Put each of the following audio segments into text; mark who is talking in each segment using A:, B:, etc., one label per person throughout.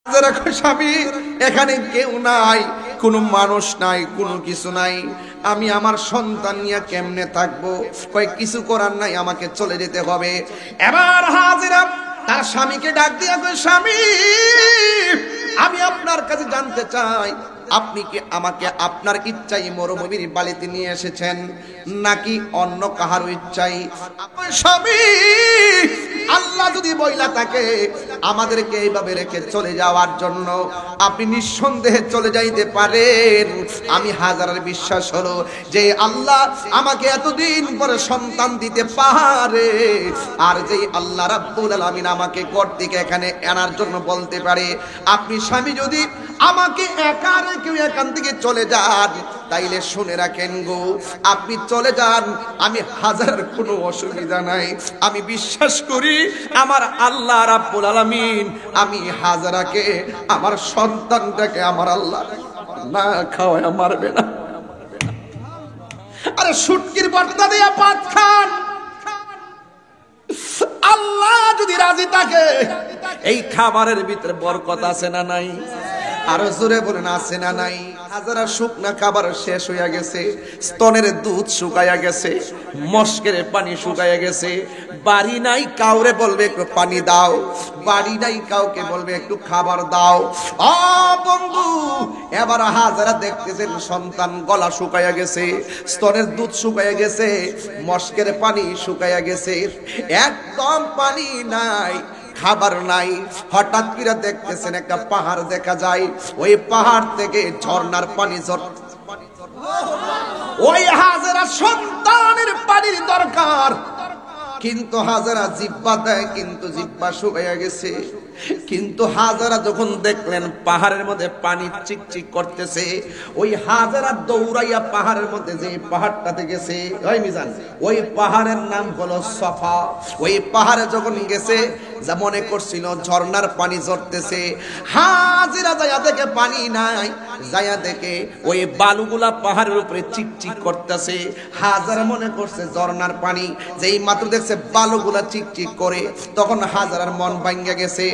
A: যারা স্বামী এখানে কেউ নাই, কোনো মানুষ নাই, কোনো কিছু নাই, আমি আমার সন্তান নিয়ে কেমনে থাকবো? কয় কিছু করার নাই, আমাকে চলে যেতে হবে। এবার হাজেরা তার স্বামীকে ডাক দিয়া কয়, স্বামী আমি আপনার কাছে জানতে চাই, আপনি কি আমাকে আপনার ইচ্ছাই মরুভূমির বালিতে নিয়ে এসেছেন নাকি অন্য কাহারও ইচ্ছাই? স্বামী আল্লাহ যদি বইলা থাকে আমাদেরকে এইভাবে রেখে চলে যাওয়ার জন্য, আপনি নিঃসন্দেহে চলে যাইতে পারেন। আমি হাজারের বিশ্বাস হলো যে আল্লাহ আমাকে এতদিন পরে সন্তান দিতে পারে, আর যে আল্লাহ রাব্বুল আলামিন আমাকে ঘর থেকে এখানে আনার জন্য বলতে পারে, আপনি স্বামী যদি আমাকে একা রেখে এখান থেকে চলে যান, তাইলে শুনে রাখেন গো, আপনি চলে যান, আমি হাজার কোনো অসুবিধা নাই। আমি বিশ্বাস করি আমার আল্লাহ রাব্বুল আলামিন আমি হাজারাকে, আমার সন্তানটাকে আমার আল্লাহ না খাওয়ায় মারবে না। আরে শুটকির ভর্তা দিয়া ভাত খান, আল্লাহ যদি রাজি থাকে এই খাবারের ভিতরে বরকত আছে না নাই? আরো জোরে বলেন আছে না নাই? হাজারা শুকনা খাবার শেষ হইয়া গেছে, স্তনের দুধ শুকাইয়া গেছে, মস্কের পানি শুকাইয়া গেছে, বাড়ি নাই কাউরে বলবে একটু পানি দাও, বাড়ি নাই কাউকে বলবে একটু খাবার দাও। ও বন্ধু, এবার হাজারা দেখতেছেন সন্তান গলা শুকাইয়া গেছে, স্তনের দুধ শুকাইয়া গেছে, মস্কের পানি শুকাইয়া গেছে, একদম পানি নাই, খাবার নাই। হঠাৎ করে দেখতেছেন একটা পাহাড় দেখা যায়, ওই পাহাড় থেকে ঝর্ণার পানি ঝরছে। ওই হাজারা সন্তানের পানির দরকার, কিন্তু হাজারা জিব্বা দেয়, কিন্তু জিব্বা শুকাইয়া গেছে। কিন্তু হাজারা যখন দেখলেন পাহাড়ের মধ্যে পানি চিকচিক করতেছে, ওই হাজারা দৌড়াইয়া পাহাড়ের মধ্যে যে পাহাড়টাতে গেছে, ওই মিজান, ওই পাহাড়ের নাম হলো সফা। ওই পাহাড়ে যখন গেছে, যা মনে করছিল ঝর্ণার পানি ঝরতেছে, হাজিরা যায়া দেখে পানি নাই, যায়া দেখে ওই বালুগুলা পাহাড়ের উপরে চিকচিক করতেছে। হাজারা মনে করছে ঝর্ণার পানি, যেই মাত্র দেখছে বালুগুলা চিকচিক করে, তখন হাজারার মন ভাঙ্গা গেছে।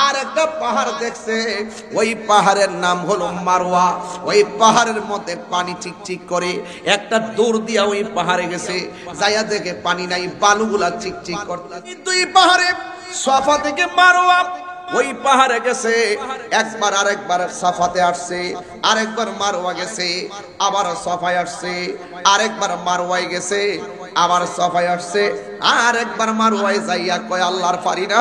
A: আর একটা পাহাড় দেখছে, ওই পাহাড়ের নাম হলো মারওয়া। ওই পাহাড়ের মধ্যে পানি চিকচিক করে, একটা দৌড় দিয়া ওই পাহাড়ে গেছে, যায়া দেখে পানি নাই, বালুগুলা চিকচিক করতে। কিন্তু এই পাহাড়ে সফা থেকে মারওয়া, ওই পাহাড়ে গেছে, একবার আরেকবার সাফাতে আসছে, আরেকবার মারওয়া গেছে, আবার সফায় আসছে, আরেকবার মারওয়ায় গেছে, আবার সফায় আসছে, আরেকবার মারওয়ায় যাইয়া কয় আল্লাহর পারি না,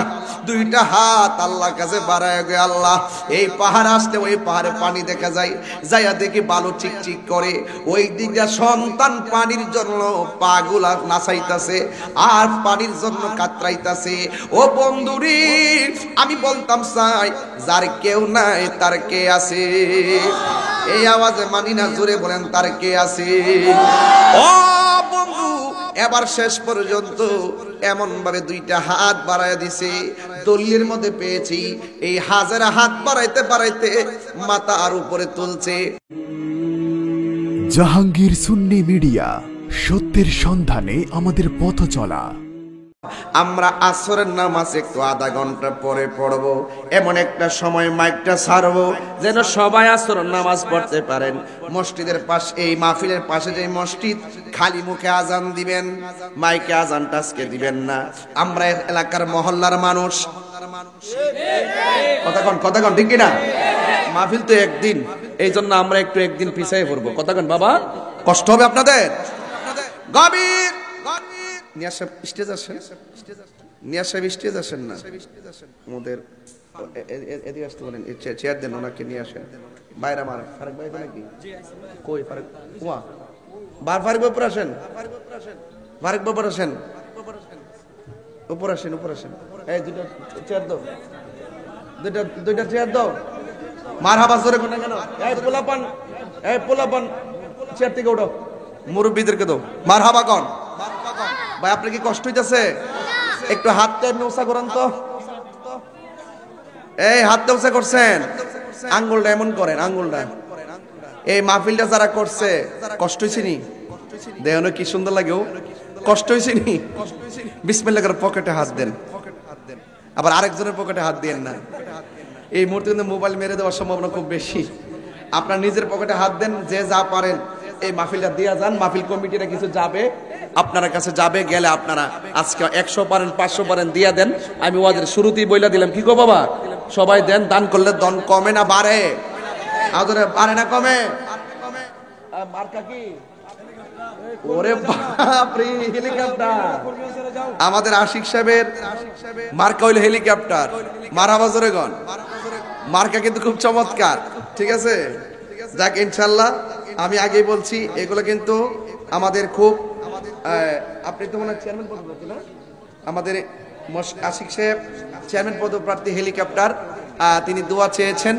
A: দুইটা হাত আল্লাহর কাছে বাড়ায় গে আল্লাহ, এই পাহাড় আসতে ওই পাহাড়ে পানি দেখা যায়, যাইয়া দেখি বালু চিকচিক করে, ওই দিকটা সন্তান পানির জন্য পাগুলা নাচাইতাছে আর পানির জন্য কাতরাইতাছে। ও বন্ধুরি, আমি বলতাম চাই যার কেউ নাই তার কে আছে? এই আওয়াজে মানি না, জোরে বলেন তার কে আছে? ও বন্ধু, এবার শেষ পর্যন্ত এমন ভাবে দুইটা হাত বাড়ায় দিছে, দলিলের মধ্যে পেয়েছি এই হাজারা হাত বাড়াইতে বাড়াইতে মাথা আর উপরে তুলছে।
B: জাহাঙ্গীর সুন্নি মিডিয়া, সত্যের সন্ধানে আমাদের পথ চলা।
A: আমরা আসরের নামাজ একটু আধা ঘন্টা পরে পড়বো, এমন একটা সময় মাইকটা ছাড়বো যেন সবাই আসরের নামাজ পড়তে পারেন। মসজিদের পাশে, এই মাহফিলের পাশে যে মসজিদ, খালি মুখে আজান দিবেন, মাইকে আজানটা আজকে দিবেন না। আমরা এলাকার মহল্লার মানুষ, কথাক্ষণ ঠিক কিনা? মাহফিল তো একদিন, এই জন্য আমরা একটু একদিন পিছিয়ে পড়বো। কথাক্ষণ বাবা, কষ্ট হবে আপনাদের। গভীর নিয়াজ সাহেব স্টেজ আসেন, নিয়াজ সাহেব স্টেজ আসেন না, আমাদের এদিকে আসতে বলেন, চেয়ার দেন, ওনাকে নিয়ে আসেন। বাইরে আমার ফারুক ভাই নাকি কই? ফারুক ওয়া বার ফারুক উপর আসেন, ফারুক বাবার আসেন, উপর আসেন, উপর আসেন। এই দুইটা চেয়ার দাও, দুইটা চেয়ার দাও। মারহাবা জোরে কোন কেন? এই পোলাপান চেয়ার থেকে উঠো, মুরব্বীদেরকে দাও মারহাবা কোন। ভাই আপনার কি কষ্ট হইতেছে? একটু হাতটা উঁচা করেন তো। এই হাতটা উঁচা করছেন, আঙ্গুলটা এমন করেন, আঙ্গুলটা। এই মাহফিলটা যারা করছে কষ্ট হয়েছে নি? দেখো কি সুন্দর লাগে, কষ্ট হয়েছে নি? বিসমিল্লাহ করে পকেটে হাত দেন, আবার আরেকজনের পকেটে হাত দিয়েন না। এই মুহূর্তে কিন্তু মোবাইল মেরে দেওয়ার সম্ভাবনা খুব বেশি। আপনার নিজের পকেটে হাত দেন, যে যা পারেন এই মাহফিলটা দিয়া যান। মাহফিল কমিটিরা কিছু যাবে আপনার কাছে, যাবে গেলে আপনারা আজকে 100 পারেন 500 পারেন দিয়া দেন। আমি ওয়াজের শুরুতেই বইলা দিলাম, কি গো বাবা, সবাই দেন। দান করলে দন কমে না বাড়ে? আদরে বাড়ে না কমে? মার্কা কি? ওরে বাপ রে, হেলিকপ্টার। আমাদের আশিক সাহেবের মার্কা হইল হেলিকপ্টার। মারহাবা জোরে গন। মার্কা কিন্তু খুব চমৎকার, ঠিক আছে? যাক ইনশাআল্লাহ, আমি আগেই বলছি এগুলো কিন্তু আমাদের খুব, আপনি তো মনে হয় চেয়ারম্যান পদপ্রার্থী না? আমাদের আশিক সাহেব চেয়ারম্যান পদপ্রার্থী, হেলিকপ্টার। তিনি দোয়া চেয়েছেন।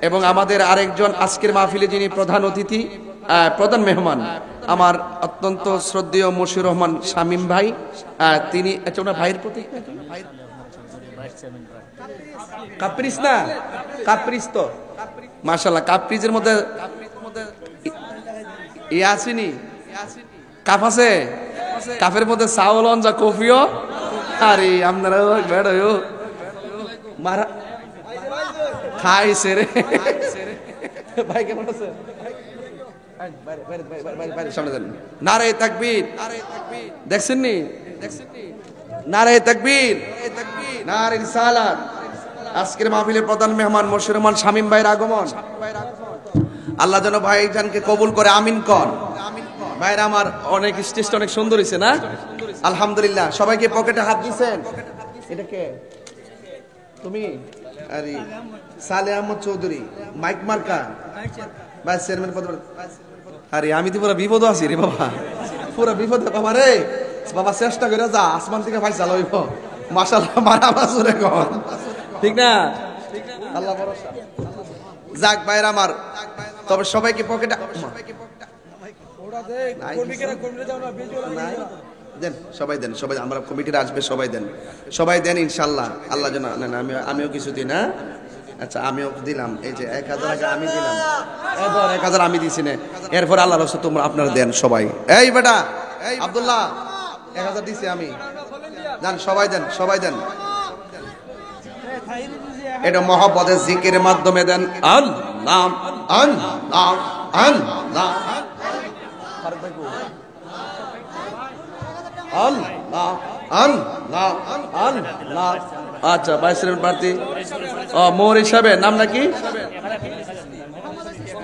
A: এবং আমাদের আরেকজন আজকের মাহফিলে যিনি প্রধান অতিথি, প্রধান মেহমান, আমার অত্যন্ত শ্রদ্ধেয় মশিউর রহমান শামীম ভাই, তিনি ওনার ভাইয়ের প্রতি কাপ্রিস না, কাপ্রিস তো মাশাআল্লাহ, কাপ্রিজের মধ্যে আসেনি, কাপ আছে, কাপের মধ্যে চাউল অঞ্জা কফিও। আরে আপনারা বেড়ো মারা খাইছে রে ভাই, কেমন আছে? নারে তাকবীর, দেখছেন নি? নারে তাকবীর, নারে রিসালাত। আজকের মাহফিলের প্রধান মেহমান মশিউর রহমান শামীম ভাইয়ের আগমন। আল্লাহ যেন ভাইজানকে কবুল করে, আমিন কর। ভাইরা আমার, অনেক স্টেজটা অনেক সুন্দর হয়েছে না? আলহামদুলিল্লাহ। সবাইকে পকেটে হাত দিয়েছেন। এটা কে? তুমি? আরে সালে আহমদ চৌধুরী, মাইক মার্কা ভাইস চেয়ারম্যান পদ। আরে আমি তো পুরো বিপদ আছি রে বাবা, পুরো বিপদ বাবা রে। বাবা চেষ্টা করে যা, আসমান থেকে ভাই চালো হইব। মাশাআল্লাহ, মারা বাসুরে গন, ঠিক না? আল্লাহ ভরসা। যাক ভাইরা আমার, তবে সবাইকে পকেটে দেন, সবাই দেন, সবাই, আমরা কমিটিরা আসবে, সবাই দেন, সবাই দেন ইনশাল্লাহ। আল্লাহ যেন, আমিও কিছু দিই না। আচ্ছা, আমিও দিলাম, এই যে 1000 আগে আমি দিলাম, 1000 আমি দিছি না। এরপর আল্লাহ রসুল তোমরা আপনারা দেন সবাই। এই বেটা আব্দুল্লাহ, 1000 দিছি আমি, দেন সবাই, দেন সবাই দেন। এটা মহব্বতের জিকিরের মাধ্যমে দেন। আল্লাহ আল্লাহ আল্লাহ আল্লাহ আল্লাহ আল্লাহ। আচ্ছা, ভাইস চেয়ারম্যান প্রার্থী মৌরি সাহেবের নাম নাকি?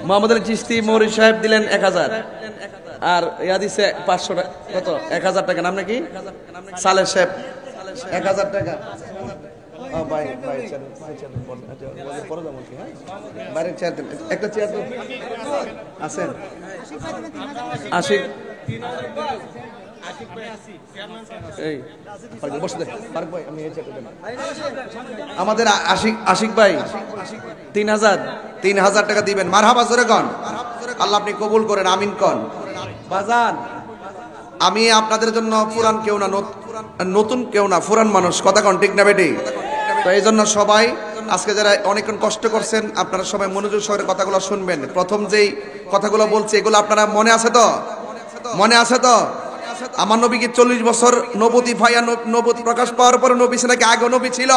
A: মোহাম্মদ আলী চিশতি মৌরি সাহেব দিলেন 1000, আর ইয়া দিছে 500 টাকা। কত? 1000 টাকা। নাম নাকি? সালেহ সাহেব 1000 টাকা। ভাই ভাই বাইরের চেয়ার দেন, একটা চেয়ার আছেন। আশিক আমাদের আশিক ভাই 3000 টাকা দিবেন। মারহাবা জোরে কন। আল্লাহ আপনি কবুল করেন, আমিন কন। বাজান, আমি আপনাদের জন্য পুরান কেউ না, নতুন কেউ না, পুরান মানুষ, কথা কন, ঠিক না বেটি? তো এই জন্য সবাই আজকে যারা অনেকক্ষণ কষ্ট করছেন, আপনারা সবাই মনোযোগ সহকারে কথাগুলো শুনবেন। প্রথম যেই কথাগুলো বলছি, এগুলো আপনারা মনে আছে তো? মনে আছে তো? আমার নবীকে 40 বছর নবুতি ভাইয়া, নবুতি প্রকাশ পাওয়ার পরে নবী সে নাকি আগে নবী ছিল।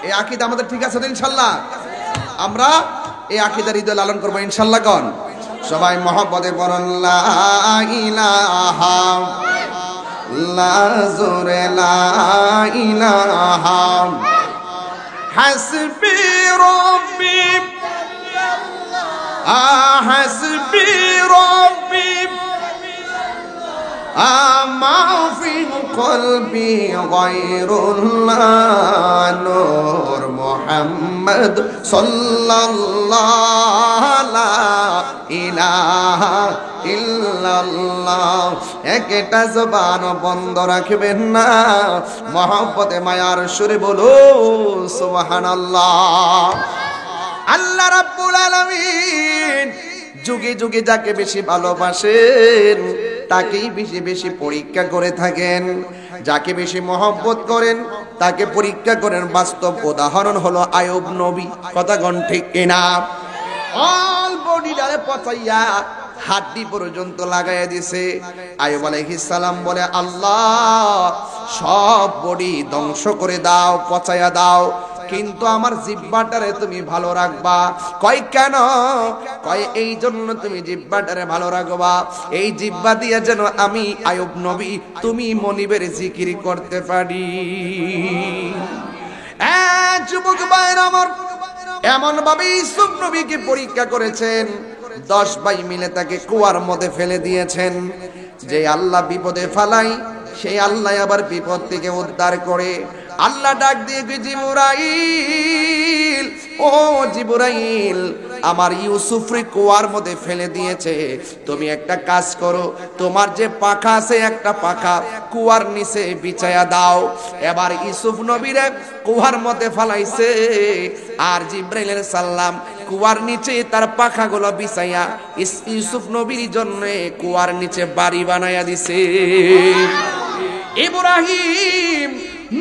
A: এই আকীদা আমাদের ঠিক আছে তো ইনশাল্লাহ? আমরা এই আকীদা হৃদয়ে লালন করবো ইনশাল্লাহ। কন সবাই মহব্বতে পড়ুন, লা ইলাহা লা জোরে লা ইলাহা হাসবি রব্বি হাসবি রব্বি আমা ফি কলবি গায়রুল্লাহ নূর মুহাম্মদ সাল্লাল্লাহু লা ইলাহা ইল্লাল্লাহ। একটা জবান বন্ধ রাখবেন না, মহব্বতে মায়ার সুরে বলো সুবহানাল্লাহ। আল্লাহ রাব্বুল আলামিন যুগে যুগে যাকে বেশি ভালোবাসেন তাকেই বেশি বেশি পরীক্ষা করে থাকেন। যাকে বেশি মহব্বত করেন তাকে পরীক্ষা করেন। বাস্তব উদাহরণ হলো আয়ুব নবী, কথা গণ ঠিক কিনা? অল বডি ডালে পচাইয়া হাড্ডি পর্যন্ত লাগাইয়া দিছে। আয়ুব আলাইহিস সালাম বলে, আল্লাহ সব বডি ধ্বংস করে দাও, পচাইয়া দাও, কিন্তু আমার জিহ্বাটারে তুমি ভালো রাখবা। কয় কেন? কয় এই জন্য তুমি জিহ্বাটারে ভালো রাখবা, এই জিহ্বা দিয়ে যেন আমি আইয়ুব নবী তুমি মনিবের জিকির করতে পারি। যুবক ভাইরা আমার, এমন ভাবে ইউসুফ নবীকে পরীক্ষা করেছেন, 10 ভাই মিলে তাকে কুয়ার মধ্যে ফেলে দিয়েছেন। যে আল্লাহ বিপদে ফালাই, সেই আল্লাহ আবার বিপদ থেকে উদ্ধার করে। আল্লাহ ডাক দিয়ে জিবরাইল, ও জিবরাইল, আমার ইউসুফরে কুয়ার মধ্যে ফেলে দিয়েছে, তুমি একটা কাজ করো, তোমার যে পাখা আছে একটা পাখা কুয়ার নিচে বিছায়া দাও। এবার ইউসুফ নবীরে কুয়ার মধ্যে ফালাইছে, আর জিবরাইল সাল্লাম কুয়ার নিচে তার পাখাগুলো বিছাইয়া ইউসুফ নবীর জন্য কুয়ার নিচে বাড়ি বানায়া দিছে। ইব্রাহিম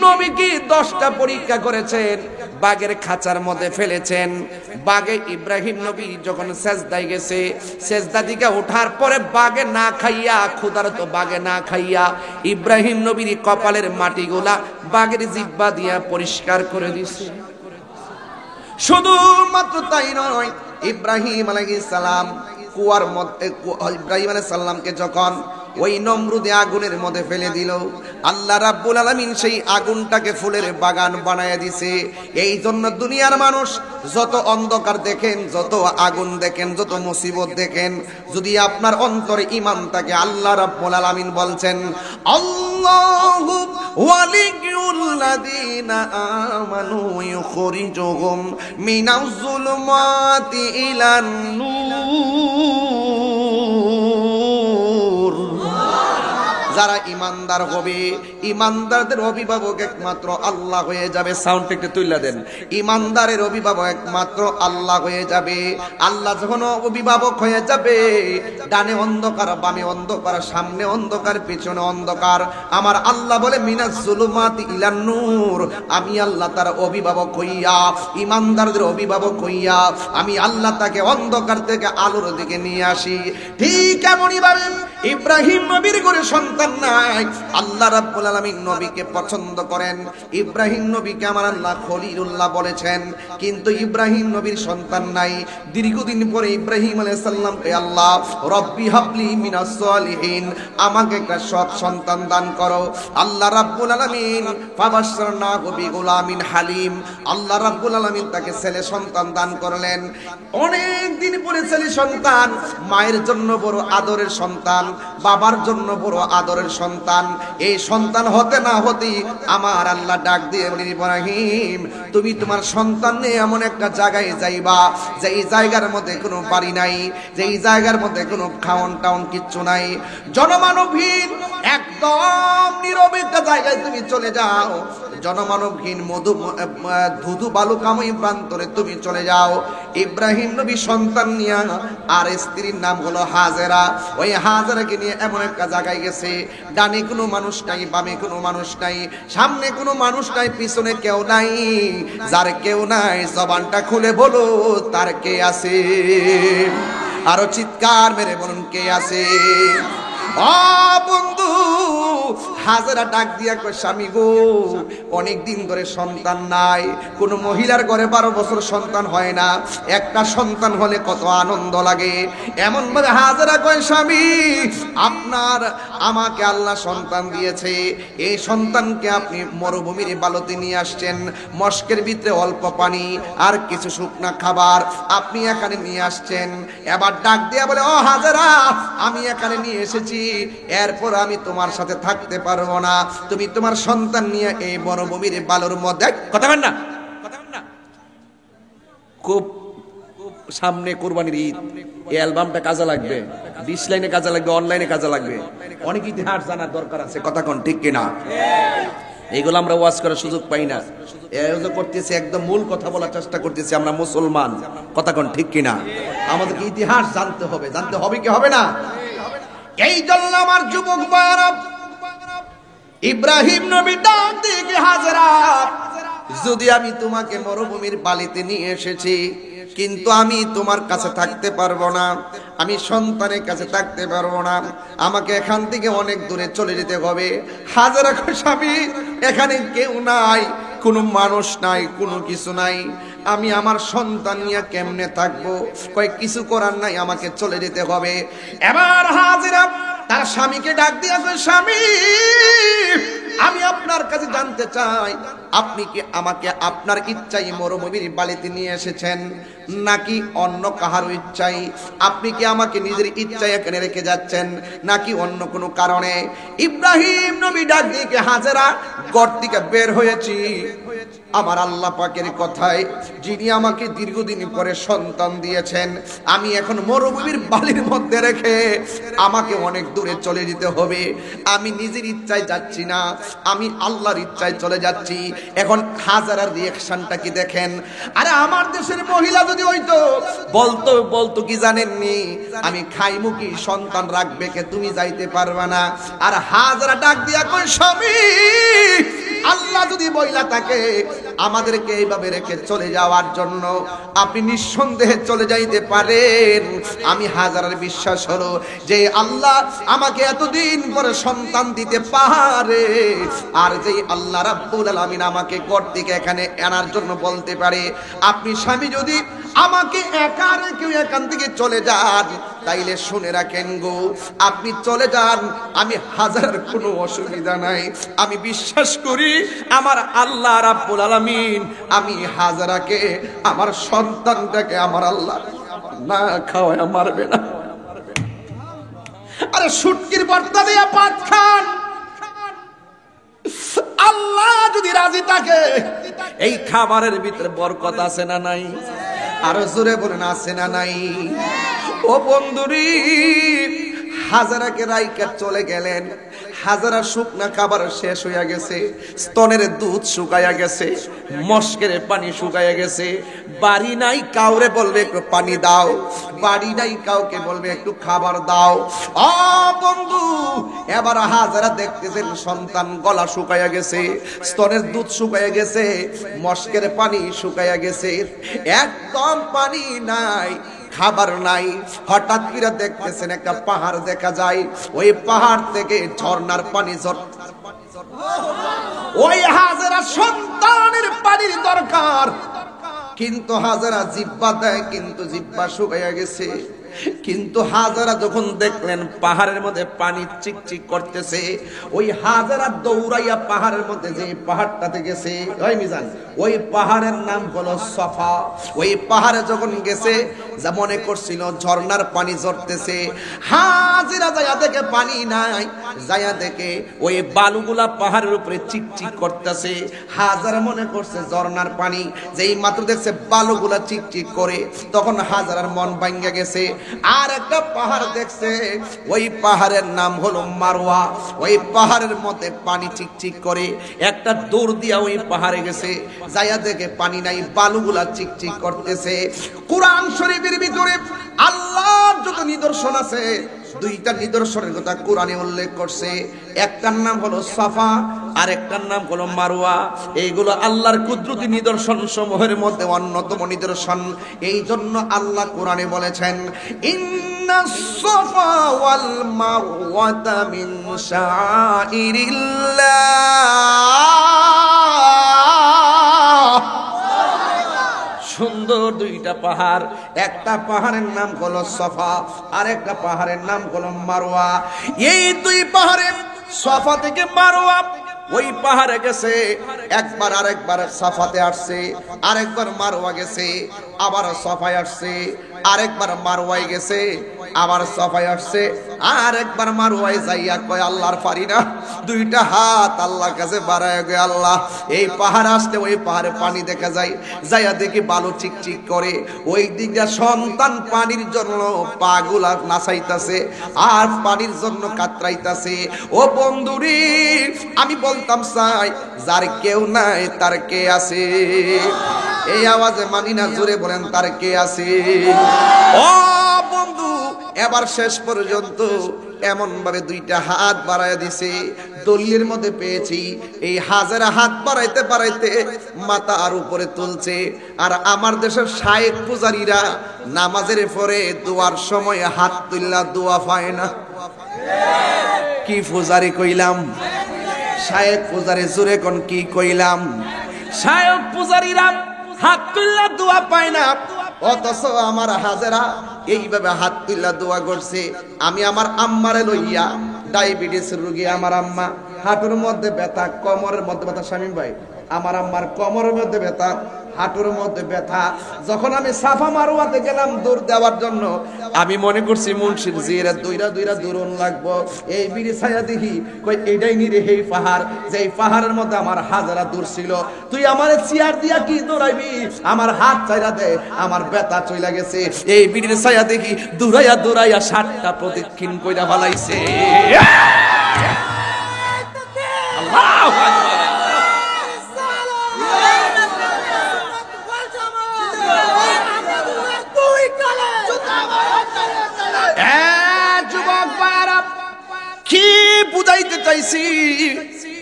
A: নবীকে 10টা পরীক্ষা করেছেন, বাঘের খাঁচার মধ্যে ফেলেছেন। বাঘে ইব্রাহিম নবী যখন সেজদায় গেছে, সেজদা থেকে ওঠার পরে বাঘে না খাইয়া, ক্ষুধার্ত বাঘে না খাইয়া ইব্রাহিম নবীর কপালের মাটিগুলা বাঘের জিহ্বা দিয়া পরিষ্কার করে দিছে। শুধুমাত্র তাই নয়, ইব্রাহিম আলাইহিস সালাম কুয়ার মধ্যে, ইব্রাহিম আলাইহিস সালামকে যখন ওই নমরুদে আগুনের মধ্যে ফেলে দিল, আল্লাহ রাব্বুল আলামিন সেই আগুনটাকে ফুলের বাগান বানায়া দিছে। এই জন্য দুনিয়ার মানুষ যত অন্ধকার দেখেন, যত আগুন দেখেন, যত মুসিবত দেখেন, যদি আপনার অন্তরে ঈমান থাকে, আল্লাহ রাব্বুল আলামিন বলছেন, আল্লাহু ওয়ালিয়ুল্লাযীনা আমানু ইউখরিজুহুম মিনাজ যুলুমাতি ইলান নূর। যারা ইমানদার হবে, ইমানদারদের অভিভাবক একমাত্র আল্লাহ হয়ে যাবে। সাউন্ড একটু তুইলা দেন। ইমানদারের অভিভাবক একমাত্র আল্লাহ হয়ে যাবে। আল্লাহ যখন অভিভাবক হয়ে যাবে, ডানে অন্ধকার, বামে অন্ধকার, সামনে অন্ধকার, পিছনে অন্ধকার, আমার আল্লাহ বলে মিনাজ যুলুমাতি ইলান নূর, আমি আল্লাহ তার অভিভাবক হইয়া, ইমানদারদের অভিভাবক হইয়া আমি আল্লাহ তাকে অন্ধকার থেকে আলোর দিকে নিয়ে আসি। ঠিক এমনই ভাবে ইব্রাহিম নবীর ঘরে সন্তান নাই, আল্লাহ রাব্বুল আলামিন নবীকে পছন্দ করেন। ইব্রাহিম নবীকে আমার আল্লাহ খলিলুল্লাহ বলেছেন, কিন্তু ইব্রাহিম নবীর সন্তান নাই। দীর্ঘদিন পরে ইব্রাহিম আলাইহিস সালামকে আল্লাহ রব্বি হাবলি মিনাস সালিহিন, আমাকে একটা সৎ সন্তান দান করো। আল্লাহ রাব্বুল আলামিন ফাবাশশারনাহু বিগুলামিন হালিম, আল্লাহ রাব্বুল আলামিন তাকে ছেলে সন্তান দান করলেন। অনেক দিন পরে ছেলে সন্তান, মায়ের জন্য বড় আদরের সন্তান, বাবার জন্য বড় আদরের সন্তান। এই সন্তান হতে না হতেই আমার আল্লাহ ডাক দিয়ে বলেন, ইব্রাহিম তুমি তোমার সন্তান নিয়ে এমন একটা জায়গায় যাইবা, যে এই জায়গার মধ্যে কোনো বাড়ি নাই, যে এই জায়গার মধ্যে কোনো খাওন টাউন কিচ্ছু নাই, জনমানবহীন, একদম নীরব একটা জায়গায় তুমি চলে যাও। জনমানবহীন ধুধু বালুকাময় প্রান্তরে তুমি চলে যাও। ইব্রাহিম নবী সন্তান নিয়া, আর স্ত্রীর নাম হলো হাজেরা, ওই হাজেরাকে নিয়ে এমন একটা জায়গায় গেছে, ডানে কোনো মানুষ নাই, বামে কোনো মানুষ নাই, সামনে কোনো মানুষ নাই, পিছনে কেউ নাই। যার কেউ নাই, জবানটা খুলে বলো তার কে আছে? আরো চিৎকার মেরে বলুন, কে আছে? ও বন্ধু, হাজেরা ডাক দিয়া কয়, স্বামী গো, অনেক দিন ধরে সন্তান নাই। কোন মহিলার ঘরে 12 বছর সন্তান হয় না, একটা সন্তান হলে কত আনন্দ লাগে। এমন ভাবে হাজেরা কয়, স্বামী আপনার, আমাকে আল্লাহ সন্তান দিয়েছে, এই সন্তানকে আপনি মরুভূমির বালুতে নিয়ে আসছেন, মস্কের ভিতরে অল্প পানি আর কিছু শুকনা খাবার আপনি এখানে নিয়ে আসছেন। এবার ডাক দিয়া বলে, ও হাজেরা, আমি এখানে নিয়ে এসেছি, এরপর আমি তোমার সাথে থাকতে পারবো না, তুমি তোমার সন্তান নিয়ে এই মরুভূমির বালুর মধ্যে। কথা বল না, খুব সামনে কোরবানির ঈদ, এই অ্যালবামটা কাজে লাগবে, ডিশ লাইনে কাজে লাগবে, অনলাইনে কাজে লাগবে, অনেক ইতিহাস জানার দরকার আছে। কথা কোন ঠিক কিনা? এইগুলো আমরা ওয়াজ করার সুযোগ পাই না, করতেছি একদম মূল কথা বলার চেষ্টা করতেছি। আমরা মুসলমান, কথা কোন ঠিক কিনা? আমাদেরকে ইতিহাস জানতে হবে, জানতে হবে কি হবে না? এই জন্য আমার যুবক ভাইরা, ইব্রাহিম নবী ডাক দিয়ে, হাজেরা যদি আমি তোমাকে মরুভূমির বালিতে নিয়ে এসেছি, কিন্তু আমি তোমার কাছে থাকতে পারবো না, আমি সন্তানের কাছে থাকতে পারবো না, আমাকে এখান থেকে অনেক দূরে চলে যেতে হবে। হাজেরা কয়, স্বামী এখানে কেউ নাই, কোনো মানুষ নাই, কোনো কিছু নাই, আমি আমার সন্তান নিয়ে কেমনে থাকবো? কয় কিছু করার নাই, আমাকে চলে যেতে হবে। এবার হাজেরা তার স্বামীকে ডাক দিয়া কয়, স্বামী আমি আপনার কাছে জানতে চাই, আপনি কি আমাকে আপনার ইচ্ছাই মরুভূমির বালিতে নিয়ে এসেছেন নাকি অন্য কাহার ইচ্ছাই? আপনি কি আমাকে নিজের ইচ্ছায় এখানে রেখে যাচ্ছেন নাকি অন্য কোনো কারণে? ইব্রাহিম নবী ডাক দিয়ে, হাজেরা ঘর থেকে বের হয়েছি আমার আল্লাহ পাকের কথায়, যিনি আমাকে দীর্ঘদিন পরে সন্তান দিয়েছেন, আমি এখন মরুভূমির বালির মধ্যে রেখে আমাকে অনেক দূরে চলে যেতে হবে। আমি নিজের ইচ্ছায় যাচ্ছি না, আমি আল্লাহর ইচ্ছায় চলে যাচ্ছি। এখন হাজারার রিঅ্যাকশনটা কি দেখেন। আরে আমার দেশের মহিলা যদি হইতো বলতো কি জানেননি, আমি খাইমু কি, সন্তান রাখবে কে, তুমি যাইতে পারবে না। আর হাজারা ডাক দিয়া কই, স্বামী আল্লাহ যদি বইলা থাকে আমাদেরকে এইভাবে রেখে চলে যাওয়ার জন্য, আপনি নিঃসন্দেহে চলে যাইতে পারেন। আমি হাজারের বিশ্বাস হলো যে আল্লাহ আমাকে এতদিন পরে সন্তান দিতে পারে, আর যে আল্লাহ রাব্বুল আলামিন আমাকে ঘর থেকে এখানে আনার জন্য বলতে পারে, আপনি স্বামী যদি আমাকে একা রেখে এখান থেকে চলে যান, তাইলে শুনে রাখেন গো, আপনি চলে যান, আমি হাজার কোনো অসুবিধা নাই। আমি বিশ্বাস করি আমার আল্লাহ রাব্বুল আলামিন আমি হাজারাকে, আমার সন্তানটাকে আমার আল্লাহ না খাওয়ায় মারবে না। আরে শুটকির ভর্তা দিয়ে ভাত খান, আল্লাহ যদি রাজি থাকে এই খাবারের ভিতরে বরকত আছে না নাই? আরো জোরে বলেন আছে না নাই? ও বন্ধুরি, হাজারাকে রাইকা চলে গেলেন। হাজারা শুকনা খাবার শেষ হইয়া গেছে, স্তনের দুধ শুকাইয়া গেছে, মস্কের পানি শুকাইয়া গেছে। বাড়ি নাই কাউরে বলবে একটু পানি দাও, বাড়ি নাই কাউকে বলবে একটু খাবার দাও। ও বন্ধু, এবার হাজারা দেখতেছেন সন্তান গলা শুকাইয়া গেছে, স্তনের দুধ শুকাইয়া গেছে, মস্কের পানি শুকাইয়া গেছে, একদম পানি নাই, খাবার নাই। হঠাৎ করে দেখতেছেন একটা পাহাড় দেখা যায়, ওই পাহাড় থেকে ঝর্ণার পানি ঝরছে। ওই হাজারা সন্তানের পানির দরকার, কিন্তু হাজারা জিব্বা দেয়, কিন্তু জিব্বা শুকাইয়া গেছে। কিন্তু হাজারা যখন দেখলেন পাহাড়ের মধ্যে পানি চিকচিক করতেছে, ওই হাজারা দৌড়াইয়া পাহাড়ের মধ্যে যে পাহাড়টাতে গেছে, ওই মিজান, ওই পাহাড়ের নাম হলো সফা। ওই পাহাড়ে যখন গেছে, যা মনে করছিল ঝর্ণার পানি ঝরতেছে, হাজিরা যায়া দেখে পানি নাই, যায়া দেখে ওই বালুগুলা পাহাড়ের উপরে চিকচিক করতেছে। হাজারা মনে করছে ঝর্ণার পানি, যেই মাত্র দেখছে বালুগুলা চিকচিক করে, তখন হাজারার মন ভাঙ্গা গেছে। আর একটা পাহাড় দেখছে, ওই পাহাড়ের নাম হলো মারওয়া। ওই পাহাড়ের মধ্যে পানি চিকচিক করে, একটা দৌড় দিয়া ওই পাহাড়ে গেছে, যাইয়া দেখে পানি নাই, বালুগুলা চিকচিক করতেছে। কুরআন শরীফের ভিতরে আল্লাহর যত নিদর্শন আছে, দুইটা নিদর্শনের কথা কোরআনে উল্লেখ করছে। একটার নাম হলো সাফা, আর একটার নাম হলো মারওয়া। এইগুলো আল্লাহর কুদরতি নিদর্শন সমূহের মধ্যে অন্যতম নিদর্শন। এই জন্য আল্লাহ কোরআনে বলেছেন, ইন্নাস সাফা ওয়াল মারওয়াতা মিন শাআইরিল্লাহ। সুন্দর দুইটা পাহাড়, একটা পাহাড়ের নাম হলো সাফা, আর একটা পাহাড়ের নাম হলো মারওয়া। এই দুই পাহাড়ে, সাফা থেকে মারওয়া, ওই পাহাড়ে গেছে একবার, আরেকবার সাফাতে আসছে, আরেকবার মারওয়া গেছে, আবার সাফায় আসছে, আরেকবার মারওয়ায় গেছে, আবার সাফায় আসছে, আরেকবার মারওয়ায় যাইয়া কয় আল্লাহর পারি না, দুইটা হাত আল্লাহর কাছে বাড়ায় গে আল্লাহ, এই পাহাড় আসতে ওই পাহাড়ে পানি দেখা যায়, যাইয়া দেখি বালু চিকচিক করে, ওই দিকটা সন্তান পানির জন্য পাগুলা নাচাইতাছে আর পানির জন্য কাতরাইতাছে। ও বন্ধুরি, আমি বলতাম চাই, যার কেউ নাই তার কে আছে? এই আওয়াজে মানি না, জোরে বলেন তার কে আছে? ও বন্ধু, এবার শেষ পর্যন্ত এমন ভাবে দুইটা হাত বাড়ায় দিছে, দলিলের মধ্যে পেয়েছি এই হাজারা হাত বাড়াইতে বাড়াইতে মাথা আর উপরে তুলছে। আর আমার দেশের শায়েখ পূজারীরা নামাজের পরে দোয়ার সময় হাত তুললা দোয়া পায় না। কি পূজারি কইলাম? শায়েখ পূজারি, জোরে কোন কি কইলাম? শায়ক পূজারীরা হাত তুললা দোয়া পায় না, অথচ আমার হাজেরা এইভাবে হাত তুললা দোয়া করছে। আমি আমার আম্মারে লইয়া, ডায়াবেটিস রোগী আমার আম্মা, হাঁটুর মধ্যে ব্যথা, কোমরের মধ্যে ব্যথা, শামীম ভাই আমার আম্মার কোমরের মধ্যে ব্যথা, হাঁটুর মধ্যে ব্যথা। যখন আমি সাফা মারওয়াতে গেলাম দৌড় দেওয়ার জন্য, আমি মনে করছি মুন্সির জিরা দুইরা দূরন লাগবো। এই বিড়ি ছায়া দেখি কই এটাই নিরে এই পাহাড়, যে এই পাহাড়ের মধ্যে আমার হাজারা দূর ছিল। তুই আমার চেয়ার দিয়া কি দৌড়াইবি, আমার হাত চাইরা দে, আমার ব্যথা চইলা গেছে। এই বিড়ির ছায়া দেখি দৌড়াইয়া 7টা প্রদক্ষিণ কইরা ফেলাইছে। আল্লাহু আকবার। কি বুঝাইতে চাইছি,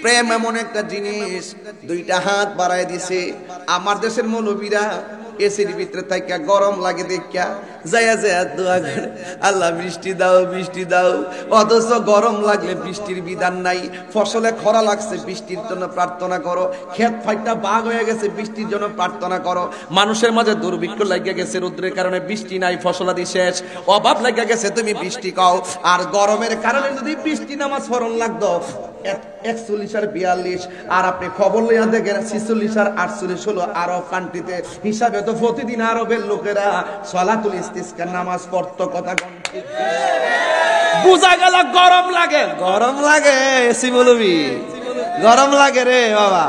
A: প্রেম এমন একটা জিনিস। 2টা হাত বাড়ায় দিছে। আমার দেশের মৌলবীরা এসির ভিতরে থাকা গরম লাগে দেখা যায়া দোয়া করে, আল্লাহ বৃষ্টি দাও বৃষ্টি দাও। অথচ গরম লাগলে বৃষ্টির বিধান নাই। ফসলে খরা লাগছে, বৃষ্টির জন্য প্রার্থনা করো। ক্ষেত ফাইটটা বাঘ হয়ে গেছে, বৃষ্টির জন্য প্রার্থনা করো। মানুষের মাঝে দুর্ভিক্ষ লাগিয়ে গেছে, রৌদ্রের কারণে বৃষ্টি নাই, ফসলাদি শেষ, অভাব লাগিয়ে গেছে, তুমি বৃষ্টি কাও। আর গরমের কারণে যদি বৃষ্টি নামাজ ফরন লাগতো 41 আর 42, আর আপনি খবর লইয়া দেখেন 46 আর 48 হলো আরব কান্ট্রিতে। হিসাবে তো প্রতিদিন আরবের লোকেরা সালাতুল ইস্তিসকার নামাজ পড়তো। কথা বুঝা গেল গরম লাগে, গরম লাগে। এসি বলবি গরম লাগে রে বাবা।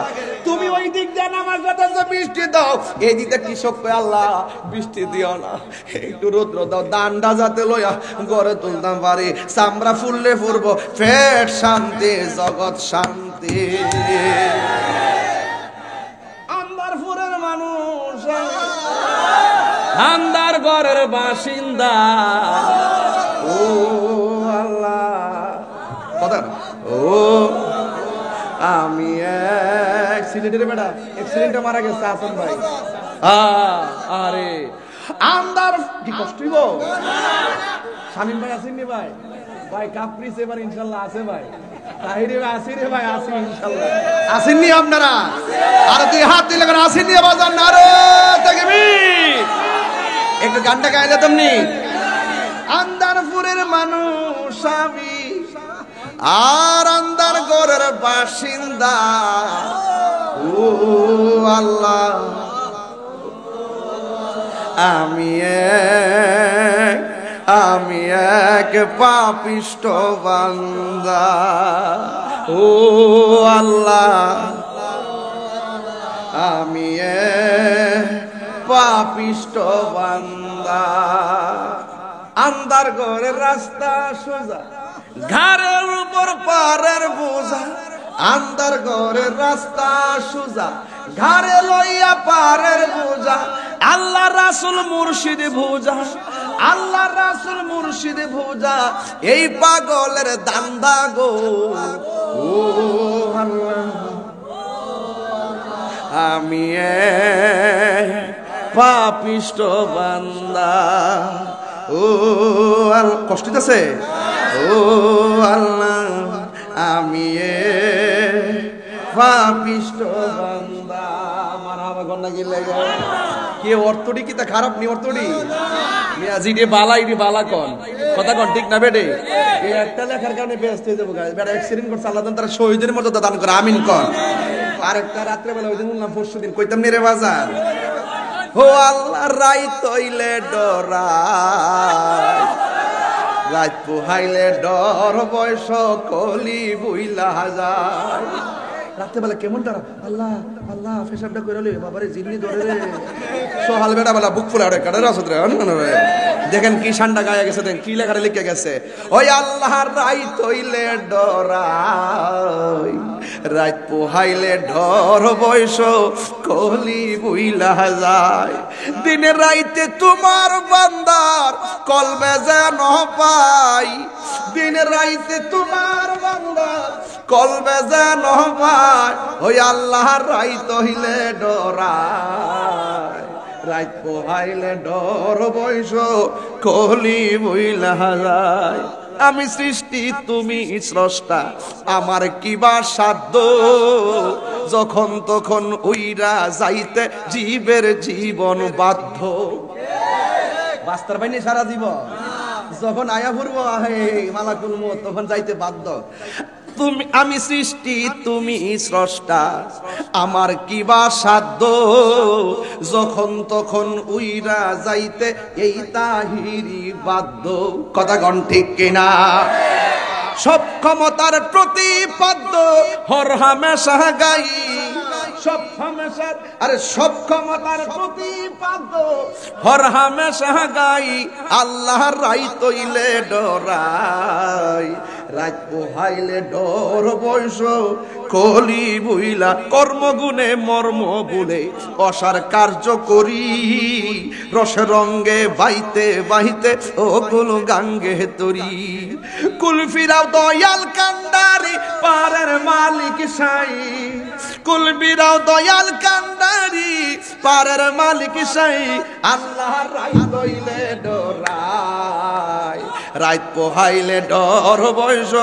A: তুমি ওই দিক দিয়ে নামাজ পড়তে বৃষ্টি দাও, এই দিকে কৃষক কয় আল্লাহ বৃষ্টি দিও না, একটু রৌদ্র দাও, দান্ডা যাতে লইয়া ঘরে তুলতাম পারি, চামড়া ফুললে ফুরবো, পেট শান্তি জগৎ শান্তি। আন্দারপুরের মানুষ, আন্দার ঘরের বাসিন্দা, ও আল্লাহ কথা ও আমি এক সিলেটের বেটা, অ্যাক্সিডেন্টে মারা গেছে হাসান ভাই। আরে আন্দার কি কষ্ট হইব। শামীম ভাই আসেননি ভাই, ভাই কাপ্রিস এবার ইনশাল্লাহ আছে ভাই। তাহিরে ভাই আসি রে ভাই, আসি ইনশাল্লাহ। আসেননি আপনারা? আর 2 হাত দিলে কেন আসেননি? বাজার নারে তাকবীর। একটু গানটা গাইলে তেমনি। আন্দারপুরের মানুষ আমি, আর আন্দার ঘরের বাসিন্দা, ও আল্লাহ আমি এক পাপিষ্ঠ বান্দা, ও আল্লাহ আমি এক পাপিষ্ঠ বান্দা। আন্দার ঘরের রাস্তা সোজা, ঘরের উপর পারের বোঝা। আন্দার ঘরের রাস্তা সোজা, ঘরে লইয়া পারের বোঝা। আল্লাহ রাসূল মুর্শিদ ভুজা, আল্লাহ রাসূল মুর্শিদ ভুজা। এই পাগলের দান্দা গো, ও আল্লাহ আমি পাপিষ্ঠ বান্দা, ও আল্লাহ কষ্ট দিতেছে, ও আল্লাহ আমি পাপিষ্ঠ বান্দা। মারহাবা গন্না গিলে কে অর্থটি কি তা খারাপ নি? অর্থটি মিয়াজি রে বালা, ইডি বালা কোন কথা কোন ঠিক না বেটে? এই একটা লেখার কারণে ব্যস্ত হয়ে যাবো। বেটা অ্যাক্সিডেন্ট করছে, আল্লাহ তারা শহীদের মতো দান করে, আমিন কোন। আরেকটা রাত্রে বেলা ওই দিন বললাম, পরশুদিন কইতাম নি রে বাজার, ও আল্লাহ রাই তৈলে ডরাই, রাত পোহাইলে ডর বয়স কলি বুইলা যায়। রাতে বেলা কেমন তারা আল্লাহ আল্লাহ ফেসাবটা করে লে বাবারে জিন্নি ধরে রে। সোহাল বেটা বেলা বুক ফুলা কাটে রাসত রে। দেখেন কি ঠান্ডা গায়ে গেছে, দেখেন কি লেখাটা লিখে গেছে, ওই আল্লাহ রাই তৈলে ডরাই, রাত পোহাইলে ডর বয়স কলি বুইলা যায়। দিনে রাইতে তোমার বান্দার কলবে যেন পাই, দিনে রাইতে তোমার বান্দার কলবে যেন পাই। ওই আল্লাহ রাইত হইলে ডরাই, রাত পোহাইলে ডর বয়স কলি বুইলা যায়। আমি সৃষ্টি তুমি স্রষ্টা, আমার কিবা সাধ্য যখন তখন উইরা যাইতে জীবের জীবন বাধ্য। বাস্তার বাইনি সারা জীবন যখন আয়া পূর্ব মালাকুল মউত তখন যাইতে বাধ্য। তুমি আমি সৃষ্টি তুমি স্রষ্টা, আমার কিবা সাধ্য, যখন তখন উইরা যাইতে এই তাহিরি বাধ্য। কথা কন ঠিক কিনা? সব ক্ষমতার প্রতিপাদ্য হর হামেশা গাই, সব হামেশা আরে সব ক্ষমতার প্রতিপাদ্য হর হামেশা গাই, আল্লাহর রাই তৈলে ডরাই, রাত পোহাইলে ডর বয়স কলি বুইলা, কর্মগুণে মর্ম বুলে অসার কার্য করি, রসে রঙ্গে বাইতে বাইতে ও কুল গাঙ্গে তরি। কুল ফিরাও দয়াল কান্ডারি পারের মালিক সাই, কুল ফিরাও দয়াল কান্ডারি পারের মালিক সাই, আল্লাহ রাই লইলে ডরাই, রাত পোহাইলে ডর বয়স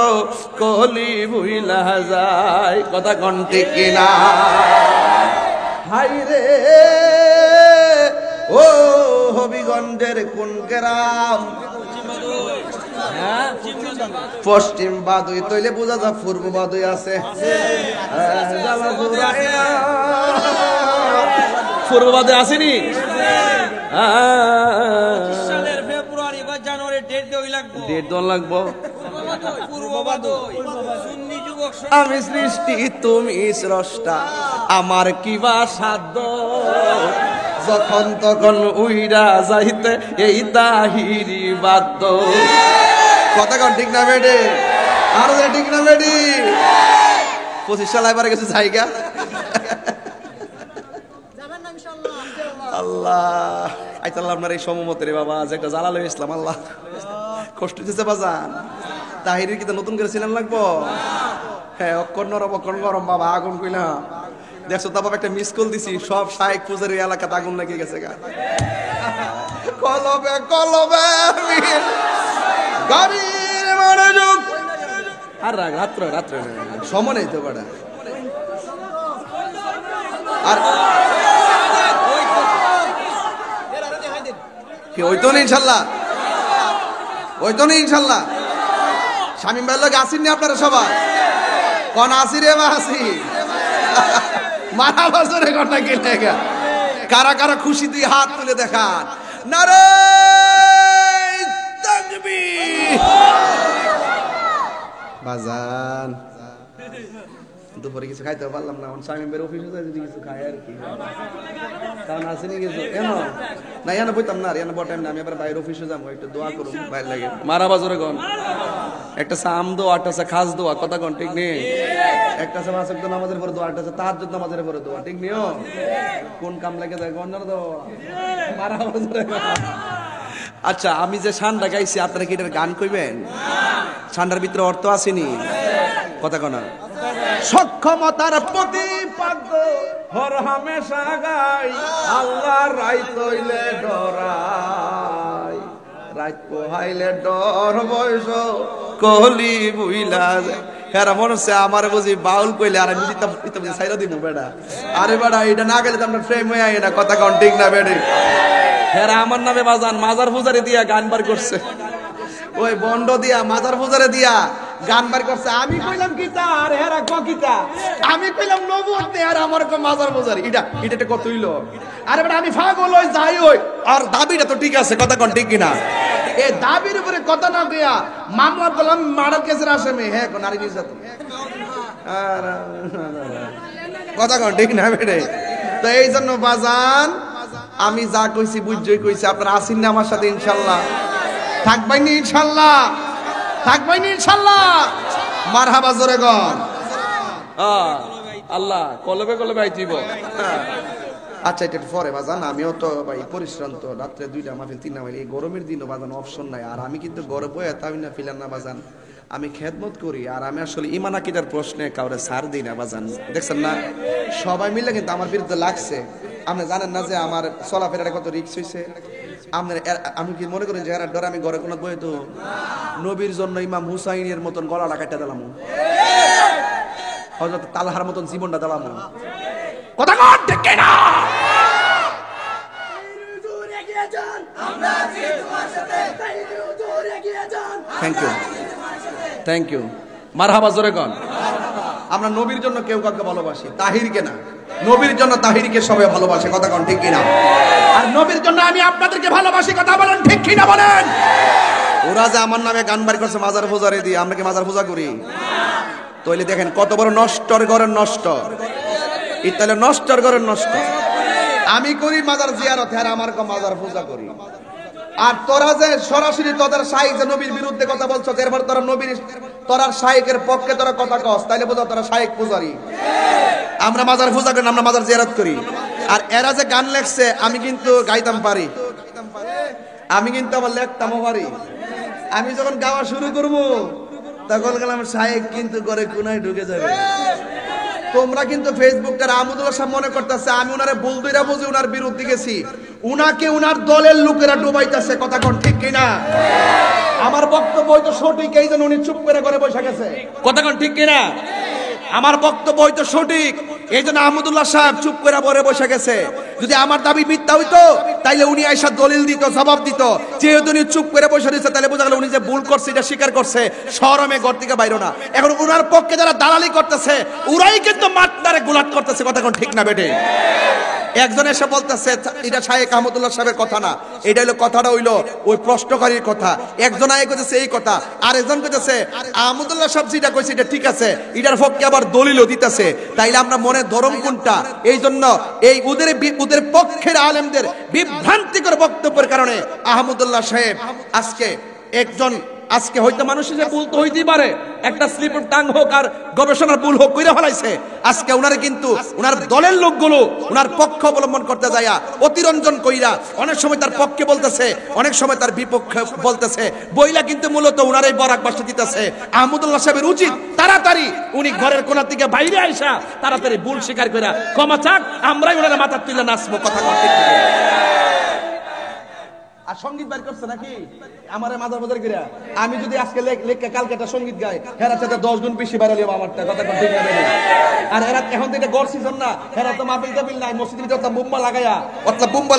A: কলি বুইলা যায়। কথা কোন ঠিক কিনা? হাই রে ও হবিগঞ্জের কোন গ্রাম? পশ্চিম বাদুই তৈলে বোঝা যা পূর্ব বাদুই আছে, পূর্ব বাদুই আসেনি? আমি সৃষ্টি তুমি স্রষ্টা, আমার কিবা সাধ্য, যখন তখন উইরা যাইতে এই তাহিরি বাধ্য। কথা কন ঠিক না বেডি? আরো ঠিক না বেডি? 25 সাল এবারে গেছে জায়গা। আল্লাহ আইতাল্লাহ আপনার এই সমমতে রে বাবা, যে একটা জালাল ইসলাম আল্লাহ কষ্ট দিতে বাজান। তাহিরির কি নতুন করে ছিলেন লাগবো? হ্যাঁ অক্ষর নরম অক্ষর গরম বাবা, আগুন কইলাম দেখছো তো বাবা, একটা মিস কল দিছি, সব শাইখ পূজারি এলাকাতে আগুন লেগে গেছে গা। কলবে কলবে গাড়ির মনোযোগ আর রাত্রে রাত্রে সময় নেই তো বাড়া। আর কি ওই তো নেই ইনশাল্লাহ, ওই তো নেই ইনশাল্লাহ। শামীম ভাইয়ের লোক আসেননি আপনারা সবাই? কোন আসি রে বা আসি মারা বছরে ঘটনা কেটে গা। কারা কারা খুশি দিয়ে হাত তুলে দেখান। নারায়ে তাকবীর। বাজান দুপুরে কিছু খাইতে পারলাম না, শামীম ভাইয়ের অফিসে যাই যদি কিছু খাই আর কি, কারণ আসেনি কিছু কেন না ইয়ানো বইতাম না, ইয়ানো বটাইম না। আমি এবার বাইরের অফিসে যাবো, একটু দোয়া করুন বাইরে লাগে মারা বাজারে গন, একটা সাম দোয়া, একটা খাস দোয়া। কথা কন ঠিক নেই? একটা আছে মাসক নামাজের পরে দোয়া, একটা আছে তাহাজ্জুদ নামাজের পরে দোয়া, ঠিক নিও? কোন কাম লাগে যায় গন্নার দোয়া মারা বাজারে। আচ্ছা আমি যে শানটা গাইছি আপনারা কি এটার গান কইবেন? শানটার ভিতরে অর্থ আসেনি? কথা কনা সক্ষমতার প্রতিপাদ্য হর হামেশা গাই, আল্লাহ রাই তৈলে ডরাই, রাত পোহাইলে ডর বয়স কলি বুইলা। হ্যাঁ মনে হচ্ছে আমার বুঝি বাউল কইলে আর আমি বুঝি সাইরা দিব বেড়া। আরে বেড়া এটা না গেলে তো আমরা ফ্রেম হয়ে আই না। কথা কন ঠিক না বেড়ে? হ্যাঁ আমার নামে বাজান মাজার পূজারে দিয়া গান বার করছে, ওই বন্ড দিয়া মাজার পূজারে দিয়া গান বার করছে। আমি কইলাম গীতা আর হেরা গীতা, আমি কইলাম নবুয়ত আর আমার মাজার পূজারি। এটা কত হইলো? আরে বেটা আমি পাগল হই যাই হই, আর দাবিটা তো ঠিক আছে। কথা কন ঠিক কিনা? এই দাবির উপরে কথা না দিয়া মামলা করলাম মার্ডার কেসের আসামি। হ্যাঁ নারী নির্যাতন। কথা কন ঠিক না বেটে? তো এই জন্য বাজান আমি যা কইছি বুঝজই কইছি। আপনারা আসেন না আমার সাথে ইনশাল্লাহ? থাকবেন নি ইনশাল্লাহ? থাকবেন নি ইনশাল্লাহ? মারহাবা জোরে গন। আল্লাহ কলবে কলবে আইতিব। আচ্ছা এটা পরে বাজান, আমিও তো ভাই পরিশ্রান্ত, রাত্রে 2টা মাহফিল 3 মাইল, এই গরমের দিনও বাজান অপশন নাই। আর আমি কিন্তু গরম বয়ে তাই না ফিলান না বাজান, আমি খেদমত করি। আর আমি আসলে ইমান আকীদার প্রশ্নে কাউরে ছাড় দিই না বাজান। দেখছেন না সবাই মিলে কিন্তু আমার বিরুদ্ধে লাগছে। আপনি জানেন না যে আমার চলাফেরাটা কত রিস্ক হয়েছে? আমি কি মনে করেন যে এরা ডরে আমি ঘরে কোনো বই তো নবীর জন্য ইমাম হুসাইনের মতন গলাটা কাটা দিলাম। হযরত তালহার মতন জীবনটা দিলাম। কথা কন ঠিক কিনা? থ্যাংক ইউ মারহাবা, জোরে কন। আমরা নবীর জন্য কেউ কাউকে ভালোবাসি, তাহিরকে না। নবীর জন্য তাহিরকে সবাই ভালোবাসে, কথা কন ঠিক কিনা? আর নবীর জন্য আমি আপনাদেরকে ভালোবাসি, কথা বলেন ঠিক কিনা বলেন। ওরা যে আমার নামে গান বাড়ি করছে মাজার পূজারে দিয়ে, আমরা কি মাজার পূজা করি? তাইলে দেখেন কত বড় নষ্টর ঘরের নষ্ট, ইতালে নষ্টর ঘরের নষ্ট। আমি করি মাজার জিয়ারত, আর আমার মাজার পূজা করি। আর তোরা যে সরাসরি তোদের শাইখ যে নবীর বিরুদ্ধে কথা বলছো, এরপর তোরা নবীর তোরা শাইখের পক্ষে তোরা কথা কস, তাইলে বোঝা তোরা শাইখ পূজারি। আমরা মাজার পূজা করি, আমরা মাজার জিয়ারত করি। আর এরা যে গান লেখছে, আমি কিন্তু গাইতাম পারি, আমি কিন্তু আবার লেখতামও পারি। আমি যখন গাওয়া শুরু করবো তখন গেলাম শাইখ কিন্তু করে কোনায় ঢুকে যাবে। তোমরা কিন্তু ফেসবুকটা আহমদুল্লাহ সাহেব মনে করতেছে আমি উনারে বলদইরা বুঝি উনার বিরুদ্ধে গেছি, উনাকে উনার দলের লোকেরা ডুবাইতেছে, কথা কোন ঠিক কিনা? আমার বক্তব্য হয়তো সঠিক, এই জন্য উনি চুপ করে করে বসে গেছে, কথা কোন ঠিক কিনা? আমার বক্তব্য হয়তো সঠিক, এই জন্য আহমদুল্লাহ সাহেব চুপ করে বলে বসে গেছে। যদি আমার দাবি মিথ্যা হইতো তাইলে উনি আইসা দলিল দিত, জবাব দিত। যেহেতু উনি চুপ করে বসে দিচ্ছে, তাহলে বোঝা গেল উনি যে ভুল করছে এটা স্বীকার করছে, শরমে ঘর থেকে বাইরে না। এখন উনার পক্ষে যারা দালালি করতেছে, ওরাই কিন্তু মাতদারে গুলাট করতেছে, কথা কোন ঠিক না বেটে? একজন এসে বলতেছে এটা শাইখ আহমদুল্লাহ সাহেবের কথা না, এটা হলো কথাটা হইলো ওই প্রশ্নকারীর কথা। একজন আগে কইতেছে এই কথা, আর একজন কইতেছে আহমদুল্লাহ সাহেব যেটা কইছে এটা ঠিক আছে, এটার পক্ষে আবার দলিলও দিতেছে। তাইলে আমরা মনে ধরম কোনটা? এই জন্য এই ওদের পক্ষের আলেমদের বিভ্রান্তিকর বক্তব্যের কারণে আহমদুল্লাহ সাহেব আজকে হয়তো মানুষ যে ভুল তো হইতেই পারে, একটা স্লিপ অফ টাং হোক আর গবেষণার ভুল হোক কইরা ফেলাইছে। আজকে উনারে কিন্তু উনার দলের লোকগুলো উনার পক্ষ অবলম্বন করতে যায়া অতিরঞ্জন কইরা অনেক সময় তার পক্ষে বলতেছে, অনেক সময় তার বিপক্ষে বলতেছে, বইলা কিন্তু মূলত উনারই বরাক বাসা দিতেছে। আহমদুল্লাহ সাহেবের উচিত তাড়াতাড়ি উনি ঘরের কোণা থেকে বাইরে আইসা তাড়াতাড়ি ভুল স্বীকার কইরা ক্ষমা চাক, আমরাই ওনারা মাথা তুলে নাচবো, কথা ঠিক। আর সঙ্গীত বাইর করছে নাকি আমারে মাজার বাজার কইরা? আমি যদি আজকে লেখা কালকে একটা সঙ্গীত গাই, হেরা চাইতে 10 গুণ বেশি বাইরে লিবা আমারটা, কথা ঠিক না? আর এরা এখন তো এটা গড় সিজন না, হেরা তো মাহফিল টাফিল নাই, মসজিদের ভিতরে একটা বুম্বা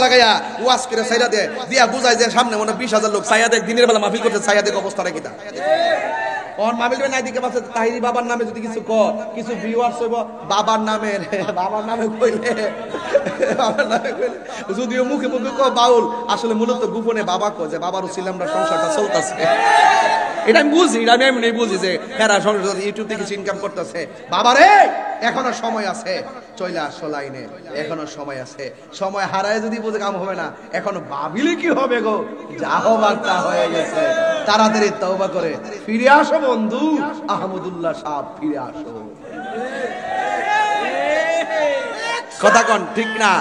A: লাগায়া ওয়াজ করে সাইরা দে দিয়া বুঝায় যে সামনে মনে 20,000 লোক সাইয়া দেখ, দিনের বেলা মাহফিল করতে সাইয়া দেখ, অবস্থাটা কিটা? ওর মাহফিল নাই দিকে পাচ্ছে তাহিরি বাবার নামে যদি কিছু কর, কিছু ভিউয়ার্স হইব বাবার নামে কইলে, বাবার নামে কইলে যদিও মুখে মুখে কয় বাউল, আসলে মূলত গোপনে বাবা কয় যে বাবার উসিলে আমরা সংসারটা চলতেছে। এটা আমি বুঝি, আমি এমনি বুঝি যে হেরা সংসার ইউটিউব থেকে কিছু ইনকাম করতেছে। বাবারে এখনো সময় আছে, চলে আসো লাইনে, এখনো সময় আছে। সময় হারায় যদি বুঝে কাম হবে না, এখনো ভাবিলে কি হবে গো, যা হবার তা হয়ে গেছে। তাড়াতাড়ি তওবা করে ফিরে আসো বন্ধু, আহমদুল্লাহ সাহেব ফিরে আসো, কথা কন ঠিক না?